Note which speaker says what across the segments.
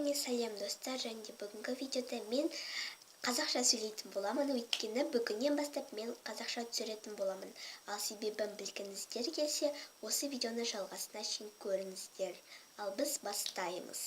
Speaker 1: Бәріңе сәлем достар, және бүгінгі видеода мен қазақша сөйлейтін боламын, өйткені бүгіннен бастап мен қазақша түсіретін боламын. Ал себебін білгіңіздер келсе, осы видеоны жалғасына шейін көріңіздер. Ал біз бастаймыз.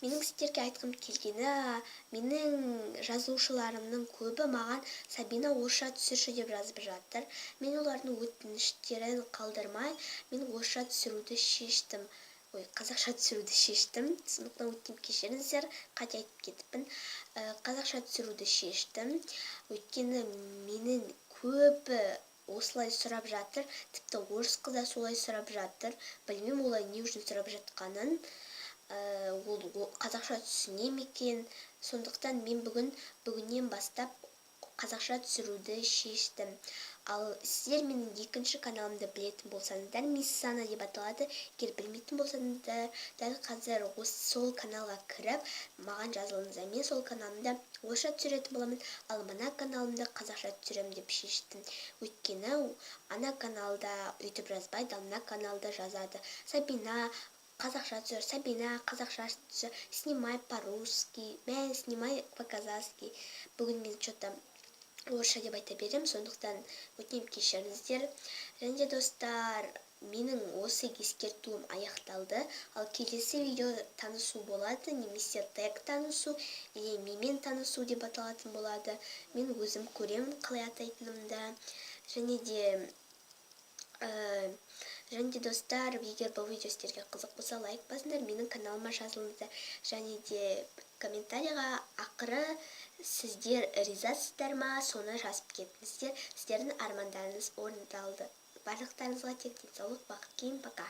Speaker 1: Менің сіздерге айтқым келгені, менің жазушыларымның көбі маған Сабина орысша түсірші деп жазып жатыр. Мен олардың өтініштерін қалдырмай, мен орысша түсіруді шештім. Қазақша түсіруді шештім. Сондықтан өтініп кешіріңіздер, қате айтып кетіппін. Қазақша түсіруді шештім. Өйткені менің көбі осылай сұрап жатыр. Тіпті орыс қызда солай сұрап жатыр. Білмеймін олай не үшін сұрап жатқанын. Ол қазақша түсіне ме екен. Сондықтан мен бүгіннен бастап қазақша түсіруді шештім. Ал сіздер менің екінші каналымды білетін болсаңыздар, Мисс Сана деп аталады. Егер білмейтін болсаңыздар, дәл қазір сол каналға кіріп, маған жазылыңыздар. Мен сол каналымда орысша түсіретін боламын, ал мына каналымда қазақша түсіремін деп шештім. Өйткені ана каналда өйтіп жазбайды, ал мына каналда жазады. Сабина қазақша түсір, Сабина қазақша түсір, снимай по-русски, мә снимай по-казахски. Бүгін мен что-то орысша деп айта берем, сондықтан өтінем кешіріңіздер. Және достар, менің осы ескертуім аяқталды. Ал келесі видео танысу болады, немесе тег танысу, или менімен танысу деп аталатын болады. Мен өзім көремін қалай атайтынымды. Және де достар, егер бұл видео сіздерге қызық болса, лайк басыңдар, менің каналыма жазылыңыздар. Және де комментарийға ақыры сіздер ризасыздар ма, соны жазып кетіңіздер. Сіздердің армандарыңыз орындалды. Барлықтарыңызға тек денсаулық, бақыт тілеймін. Пока.